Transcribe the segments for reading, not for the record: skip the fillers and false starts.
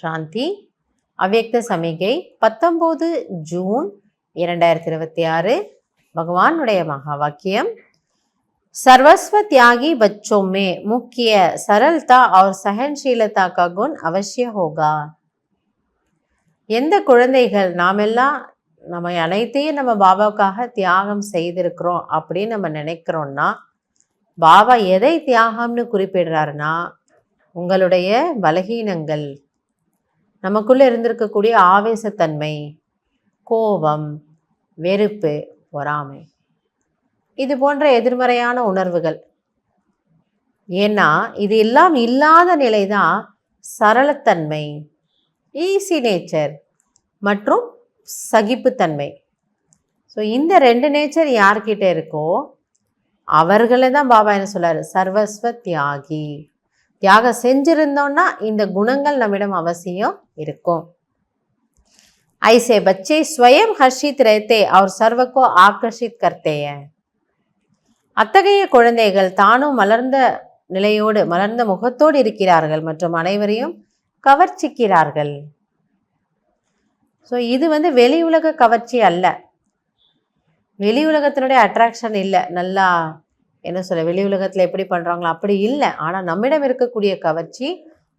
சாந்தி. அவ்யக்த சமிகை 19 ஜூன் 2026. பகவானுடைய மகா வாக்கியம், सर्वस्व त्यागी बच्चों में मुख्य सरलता और सहनशीलता का गुण अवश्य होगा. எந்த குழந்தைகள் நாமெல்லாம் நம்ம அனைத்தையும் நம்ம பாபாவுக்காக தியாகம் செய்திருக்கிறோம் அப்படின்னு நம்ம நினைக்கிறோம்னா, பாபா எதை தியாகம்னு குறிப்பிடுறாருன்னா, உங்களுடைய பலகீனங்கள், நமக்குள்ள இருந்திருக்கக்கூடிய ஆவேசத்தன்மை, கோபம், வெறுப்பு, பொறாமை, இது போன்ற எதிர்மறையான உணர்வுகள். ஏன்னா இது எல்லாம் இல்லாத நிலைதான் சரளத்தன்மை, ஈஸி நேச்சர் மற்றும் சகிப்புத்தன்மை. ஸோ இந்த 2 நேச்சர் யார்கிட்ட இருக்கோ அவர்களை தான் பாபா என்ன சொல்றாரு, சர்வஸ்வ தியாகி. தியாகம் செஞ்சிருந்தோம்னா இந்த குணங்கள் நம்மிடம் அவசியம் இருக்கும். ஐசே பச்சே ஸ்வயம் ஹர்ஷித் ரஹத்தே और सर्व को आकर्षित करते हैं. அத்தகைய குழந்தைகள் தானும் மலர்ந்த நிலையோடு, மலர்ந்த முகத்தோடு இருக்கிறார்கள் மற்றும் அனைவரையும் கவர்ச்சிக்கிறார்கள். ஸோ இது வெளி உலக கவர்ச்சி அல்ல, வெளி உலகத்தினுடைய அட்ராக்ஷன் இல்லை. நல்லா என்ன சொல்ல, வெளி உலகத்தில் எப்படி பண்ணுறாங்களோ அப்படி இல்லை. ஆனால் நம்மிடம் இருக்கக்கூடிய கவர்ச்சி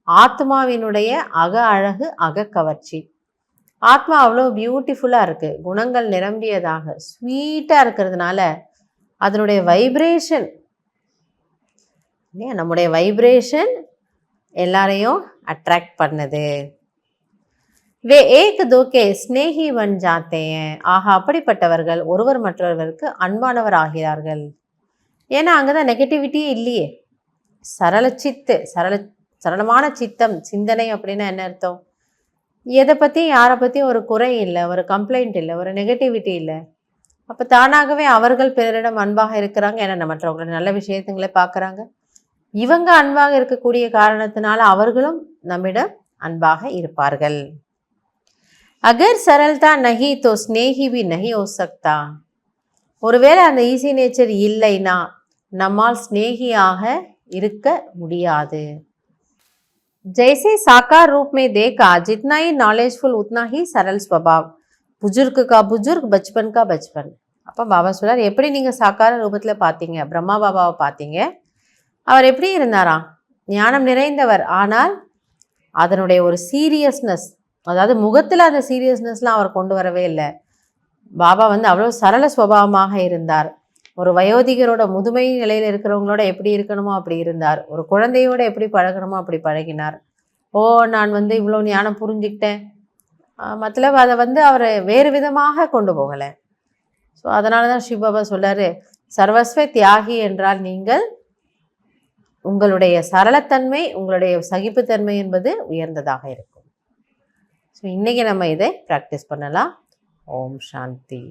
ஆத்மாவினுடைய அக அழகு, அக கவர்ச்சி. ஆத்மா அவ்வளோ பியூட்டிஃபுல்லாக இருக்குது, குணங்கள் நிரம்பியதாக ஸ்வீட்டாக இருக்கிறதுனால அதனுடைய வைப்ரேஷன், நம்முடைய வைப்ரேஷன் எல்லாரையும் அட்ராக்ட் பண்ணுது. வே ஏக் தோகே ஸ்னேஹி பன் ஜாத்தே ஹை. ஆக அப்படிப்பட்டவர்கள் ஒருவர் மற்றவர்களுக்கு அன்பானவர் ஆகிறார்கள். ஏன்னா அங்கதான் நெகட்டிவிட்டியே இல்லையே. சரளமான சித்தம், சிந்தனை அப்படின்னா என்ன அர்த்தம்? எதை பற்றியும் யாரை பற்றியும் ஒரு குறை இல்லை, ஒரு கம்ப்ளைண்ட் இல்லை, ஒரு நெகட்டிவிட்டி இல்லை. அப்போ தானாகவே அவர்கள் பிறரிடம் அன்பாக இருக்கிறாங்க. ஏன்னா மற்றவங்களோட நல்ல விஷயத்துங்களை பார்க்குறாங்க. இவங்க அன்பாக இருக்கக்கூடிய காரணத்தினால அவர்களும் நம்மிடம் அன்பாக இருப்பார்கள். அகர் சரல்தா நஹி தோ ஸ்னேஹி பி நஹி ஹோ சக்தா. ஒருவேளை அந்த ஈஸி நேச்சர் இல்லைன்னா நம்மால் ஸ்னேகியாக இருக்க முடியாது. जैसे साकार रूप में देखा, जितना ही नॉलेजफुल उतना ही सरल स्वभाव. புஜுர்கு கா புஜுர்க், பச்பன் கா பச்பன். அப்போ பாபா சொல்றார், எப்படி நீங்கள் சாக்கார ரூபத்தில் பார்த்தீங்க, பிரம்மா பாபாவை பார்த்தீங்க, அவர் எப்படி இருந்தாராம்? ஞானம் நிறைந்தவர். ஆனால் அதனுடைய ஒரு சீரியஸ்னஸ், அதாவது முகத்தில் அந்த சீரியஸ்னஸ்லாம் அவர் கொண்டு வரவே இல்லை. பாபா அவ்வளோ சரள சுபாவமாக இருந்தார். ஒரு வயோதிகரோட, முதுமை நிலையில் இருக்கிறவங்களோட எப்படி இருக்கணுமோ அப்படி இருந்தார். ஒரு குழந்தையோட எப்படி பழகணுமோ அப்படி பழகினார். நான் இவ்வளோ ஞானம் புரிஞ்சுக்கிட்டேன், மத்தளவு அதை அவர் வேறு விதமாக கொண்டு போகலை. ஸோ அதனால தான் சிவபாபா சொல்றாரு, சர்வஸ்வ தியாகி என்றால் நீங்கள் உங்களுடைய சரளத்தன்மை, உங்களுடைய சகிப்புத்தன்மை என்பது உயர்ந்ததாக இருக்கும். ஸோ இன்றைக்கி நம்ம இதை ப்ராக்டிஸ் பண்ணலாம். ஓம் சாந்தி.